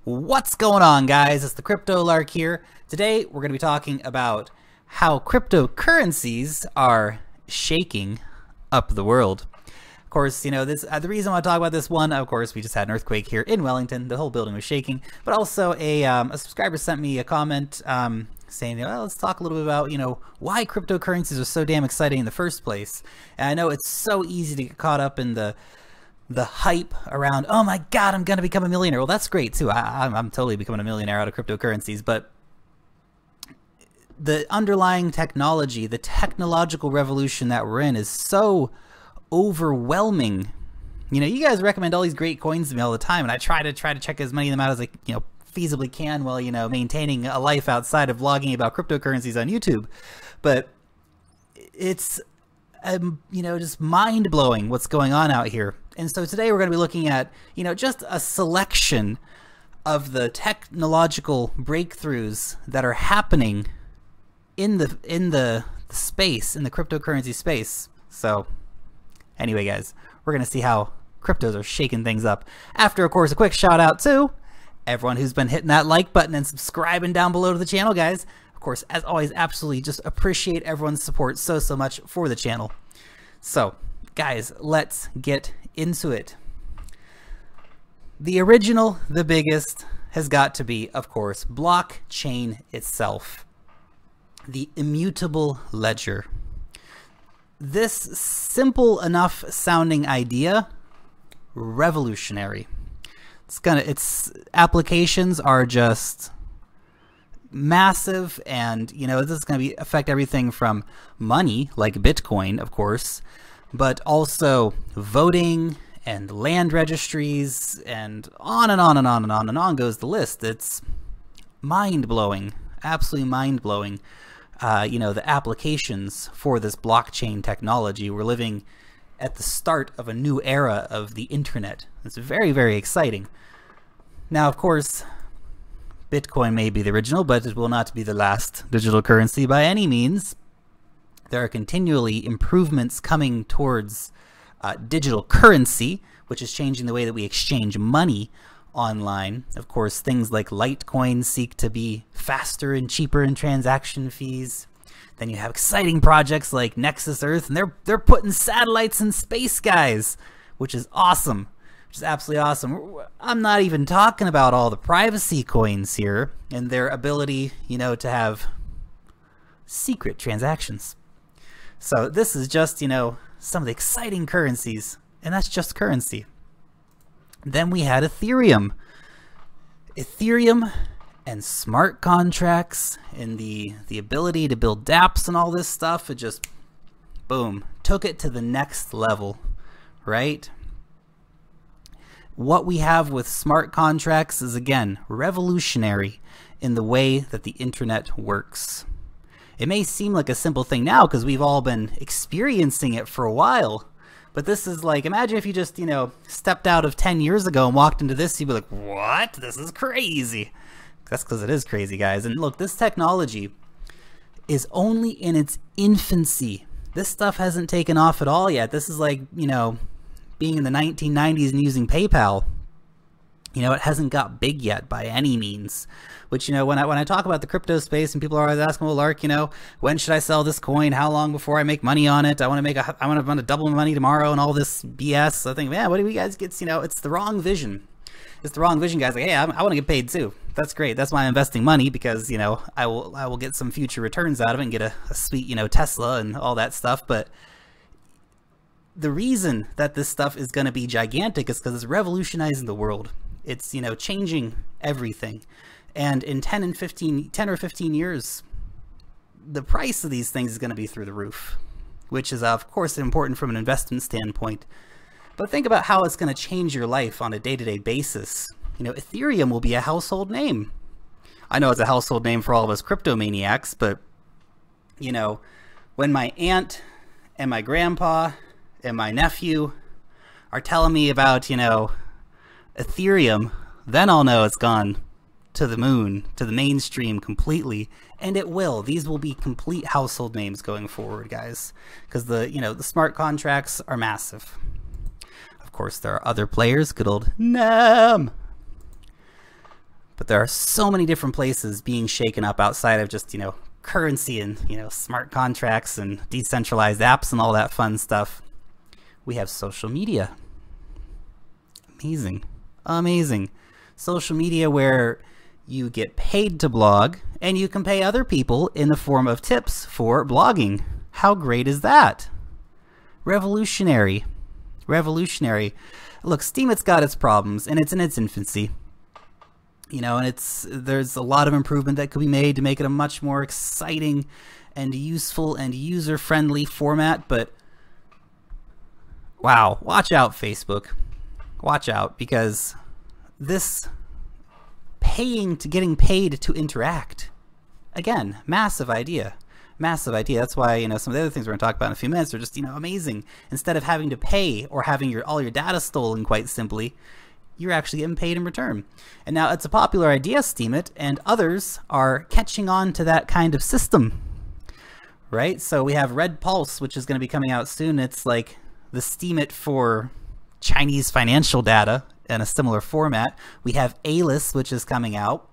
What's going on, guys? It's the Crypto Lark here. Today we're going to be talking about how cryptocurrencies are shaking up the world. Of course, you know, the reason I want to talk about this one, of course, we just had an earthquake here in Wellington. The whole building was shaking. But also a subscriber sent me a comment saying, well, let's talk a little bit about, you know, why cryptocurrencies are so damn exciting in the first place. And I know it's so easy to get caught up in the hype around, oh my God, I'm going to become a millionaire. Well, that's great too. I'm totally becoming a millionaire out of cryptocurrencies, but the underlying technology, the technological revolution that we're in is so overwhelming. You know, you guys recommend all these great coins to me all the time, and I try to check as many of them out as I, you know, feasibly can while, you know, maintaining a life outside of blogging about cryptocurrencies on YouTube. But it's, you know, just mind-blowing what's going on out here. And so today we're going to be looking at, you know, just a selection of the technological breakthroughs that are happening in the space, in the cryptocurrency space. So anyway, guys, we're going to see how cryptos are shaking things up. After, of course, a quick shout out to everyone who's been hitting that like button and subscribing down below to the channel, guys. Of course, as always, absolutely just appreciate everyone's support so much for the channel. So, guys, let's get into it. The original, the biggest, has got to be, of course, blockchain itself. The immutable ledger. This simple enough sounding idea, revolutionary. Its applications are just massive, and you know, this is going to affect everything from money, like Bitcoin, of course, but also voting and land registries, and on and on and on and on and on goes the list. It's mind-blowing, absolutely mind-blowing. You know, the applications for this blockchain technology. We're living at the start of a new era of the internet. It's very, very exciting. Now, of course, Bitcoin may be the original, but it will not be the last digital currency by any means. There are continually improvements coming towards digital currency, which is changing the way that we exchange money online. Of course, things like Litecoin seek to be faster and cheaper in transaction fees. Then you have exciting projects like Nexus Earth, and they're putting satellites in space, guys, which is awesome. Which is absolutely awesome. I'm not even talking about all the privacy coins here and their ability, you know, to have secret transactions. So this is just, you know, some of the exciting currencies, and that's just currency. Then we had Ethereum. Ethereum and smart contracts and the ability to build dApps and all this stuff, it just, boom, took it to the next level, right? What we have with smart contracts is, again, revolutionary in the way that the internet works. It may seem like a simple thing now because we've all been experiencing it for a while, but this is like, imagine if you just, you know, stepped out of 10 years ago and walked into this, you'd be like, what? This is crazy. That's because it is crazy, guys. And look, this technology is only in its infancy. This stuff hasn't taken off at all yet. This is like, you know, being in the 1990s and using PayPal. You know, it hasn't got big yet by any means. Which, you know, when I talk about the crypto space and people are always asking, well, Lark, you know, when should I sell this coin? How long before I make money on it? I want to double my money tomorrow and all this BS. I think, man, what do you guys get? You know, it's the wrong vision. It's the wrong vision, guys. Like, hey, I want to get paid too. That's great. That's why I'm investing money, because, you know, I will get some future returns out of it and get a sweet, you know, Tesla and all that stuff. But the reason that this stuff is going to be gigantic is because it's revolutionizing the world. It's, you know, changing everything. And in 10 or 15 years, the price of these things is going to be through the roof, which is, of course, important from an investment standpoint. But think about how it's going to change your life on a day-to-day basis. You know, Ethereum will be a household name. I know it's a household name for all of us crypto maniacs, but, you know, when my aunt and my grandpa and my nephew are telling me about, you know, Ethereum, then I'll know it's gone to the moon, to the mainstream completely, and it will. These will be complete household names going forward, guys, because the, you know, the smart contracts are massive. Of course, there are other players, good old NAM. But there are so many different places being shaken up outside of just, currency and, smart contracts and decentralized apps and all that fun stuff. We have social media. Amazing. Amazing. Social media where you get paid to blog and you can pay other people in the form of tips for blogging. How great is that? Revolutionary. Revolutionary. Look, Steemit's got its problems and it's in its infancy. And there's a lot of improvement that could be made to make it a much more exciting and useful and user-friendly format, but wow, watch out, Facebook. Watch out, because this getting paid to interact, again, massive idea. Massive idea. That's why, some of the other things we're going to talk about in a few minutes are just, amazing. Instead of having to pay or having all your data stolen, quite simply, you're actually getting paid in return. And now it's a popular idea, Steemit, and others are catching on to that kind of system, right? So we have Red Pulse, which is going to be coming out soon. It's like the Steemit for Chinese financial data in a similar format. We have Alice, which is coming out.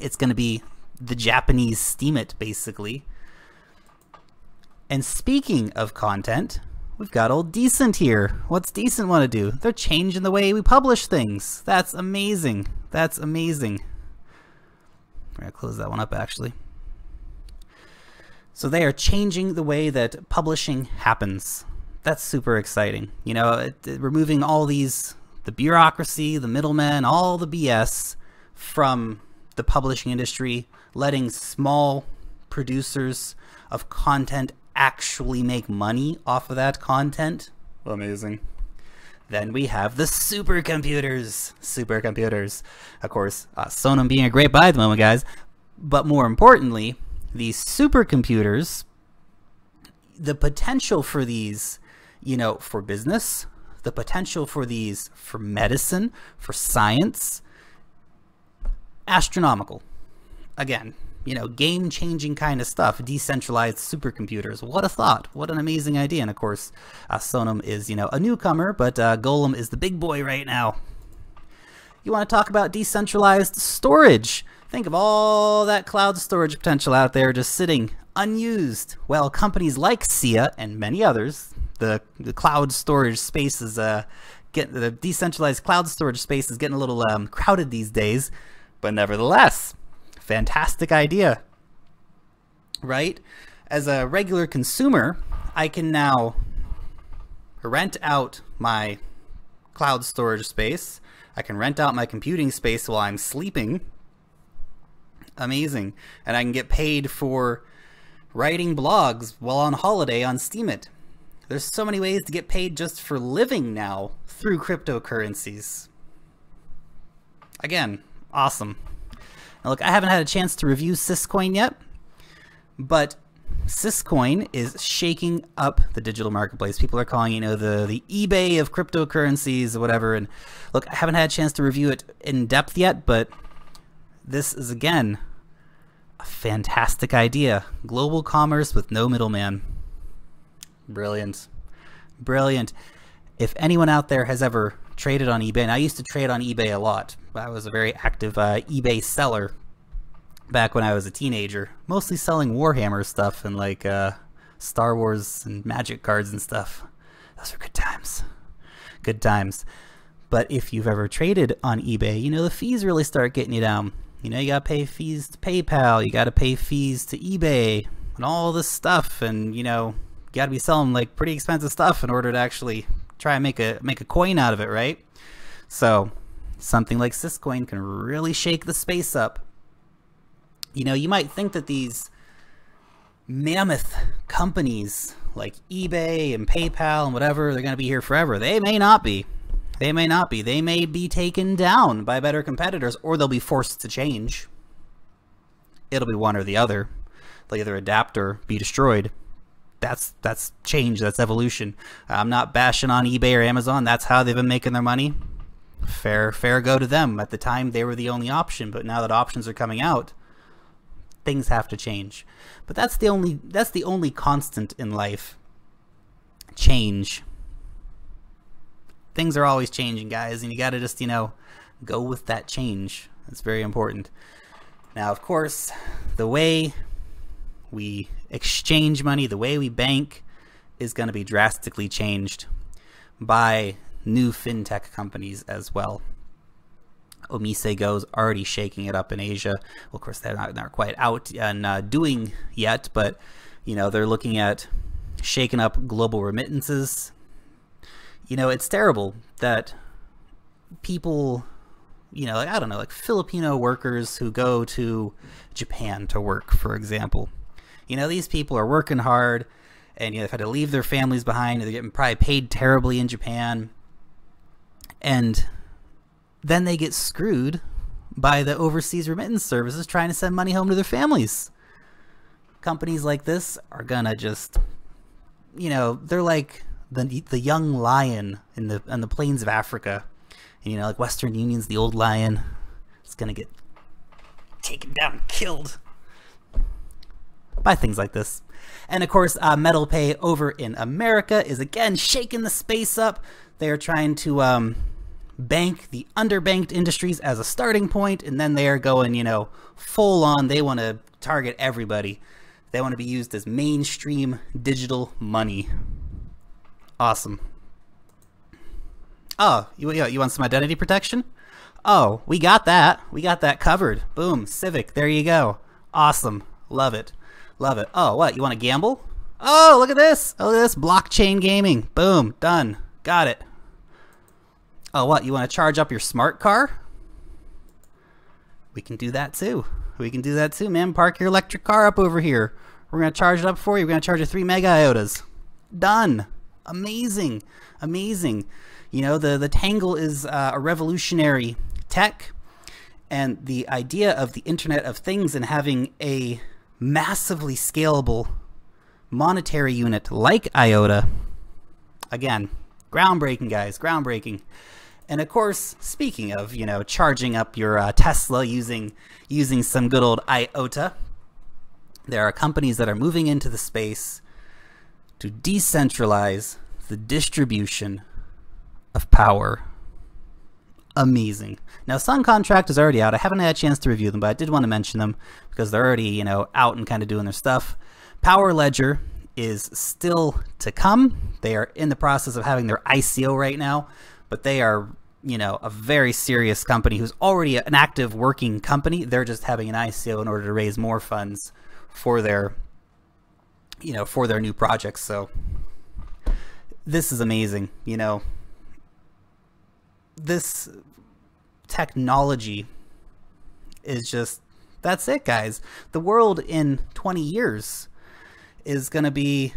It's going to be the Japanese Steemit, basically. And speaking of content, we've got old Decent here. What's Decent want to do? They're changing the way we publish things. That's amazing. That's amazing. We're going to close that one up, actually. So they are changing the way that publishing happens. That's super exciting. Removing all the bureaucracy, the middlemen, all the BS from the publishing industry, letting small producers of content actually make money off of that content. Amazing. Then we have the supercomputers. Supercomputers. Of course, Sonam being a great buy at the moment, guys. But more importantly, these supercomputers, the potential for these, for business, the potential for these for medicine, for science, astronomical. Again, game-changing kind of stuff. Decentralized supercomputers. What a thought. What an amazing idea. And of course, Sonam is, a newcomer, but Golem is the big boy right now. You want to talk about decentralized storage? Think of all that cloud storage potential out there just sitting unused. Well, companies like SIA and many others, the cloud storage space is the decentralized cloud storage space is getting a little crowded these days, but nevertheless, fantastic idea, right? As a regular consumer, I can now rent out my cloud storage space. I can rent out my computing space while I'm sleeping. Amazing. And I can get paid for writing blogs while on holiday on Steemit. There's so many ways to get paid just for living now through cryptocurrencies. Again, awesome. Now look, I haven't had a chance to review Syscoin yet, but Syscoin is shaking up the digital marketplace. People are calling, the eBay of cryptocurrencies or whatever. And look, I haven't had a chance to review it in depth yet, but this is, again, a fantastic idea. Global commerce with no middleman. Brilliant. Brilliant. If anyone out there has ever traded on eBay, and I used to trade on eBay a lot. I was a very active eBay seller back when I was a teenager, mostly selling Warhammer stuff and like Star Wars and Magic cards and stuff. Those were good times. Good times. But if you've ever traded on eBay, the fees really start getting you down. You gotta pay fees to PayPal, you gotta pay fees to eBay and all this stuff, and you gotta be selling like pretty expensive stuff in order to actually try and make a coin out of it, right? So something like Syscoin can really shake the space up. You might think that these mammoth companies like eBay and PayPal and whatever, they're going to be here forever. They may not be. They may not be. They may be taken down by better competitors, or they'll be forced to change. It'll be one or the other. They'll either adapt or be destroyed. That's change. That's evolution. I'm not bashing on eBay or Amazon. That's how they've been making their money. Fair go to them. At the time, they were the only option, but now that options are coming out, things have to change. But that's the only constant in life. Change. Things are always changing, guys, and you got to just, go with that change. It's very important. Now, of course, the way we exchange money, the way we bank is going to be drastically changed by new fintech companies as well. Omise Go's already shaking it up in Asia. Well, of course, they're not quite out and doing yet, but you know, they're looking at shaking up global remittances. You know, it's terrible that people, you know, like, I don't know, like Filipino workers who go to Japan to work, for example. You know, these people are working hard, and you know, they've had to leave their families behind, and they're getting probably paid terribly in Japan. And then they get screwed by the overseas remittance services trying to send money home to their families. Companies like this are gonna just, you know, they're like the young lion in the plains of Africa. And, you know, like Western Union's the old lion. It's gonna get taken down, killed by things like this. And of course, MetalPay over in America is again shaking the space up. They are trying to bank the underbanked industries as a starting point, and then they are going, you know, full on. They want to target everybody. They want to be used as mainstream digital money. Awesome. Oh, you want some identity protection? Oh, we got that. We got that covered. Boom, Civic. There you go. Awesome. Love it. Love it. Oh, what? You want to gamble? Oh, look at this. Oh, look at this. Blockchain gaming. Boom. Done. Got it. Oh, what? You want to charge up your smart car? We can do that too. We can do that too, man. Park your electric car up over here. We're going to charge it up for you. We're going to charge you 3 mega IOTAs. Done. Amazing. Amazing. You know, the Tangle is a revolutionary tech, and the idea of the Internet of Things and having a massively scalable monetary unit like IOTA, again, groundbreaking, guys, groundbreaking. And of course, speaking of, you know, charging up your Tesla using some good old IOTA, there are companies that are moving into the space to decentralize the distribution of power. Amazing. Now, Sun Contract is already out. I haven't had a chance to review them, but I did want to mention them because they're already, you know, out and kind of doing their stuff. Power Ledger is still to come. They are in the process of having their ICO right now, but they are, you know, a very serious company who's already an active working company. They're just having an ICO in order to raise more funds for their, you know, for their new projects. So this is amazing. You know, this technology is just, that's it, guys. The world in 20 years is going to be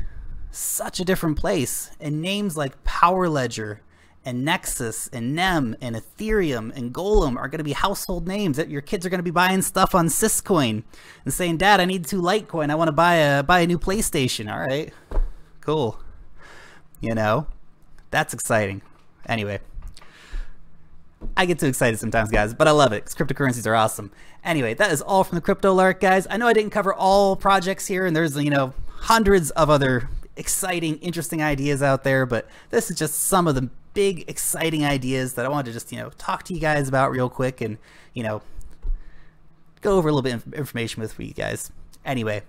such a different place, and names like Power Ledger and Nexus and NEM and Ethereum and Golem are going to be household names. That your kids are going to be buying stuff on Syscoin and saying, "Dad, I need 2 Litecoin. I want to buy a new PlayStation." All right, cool. You know, that's exciting. Anyway, I get too excited sometimes, guys, but I love it because cryptocurrencies are awesome. Anyway, that is all from the Crypto Lark, guys. I know I didn't cover all projects here, and there's, you know, hundreds of other exciting, interesting ideas out there, but this is just some of the big, exciting ideas that I wanted to just, you know, talk to you guys about real quick and, you know, go over a little bit of information with you guys. Anyway,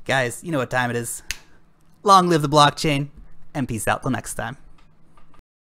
guys, you know what time it is. Long live the blockchain, and peace out till next time.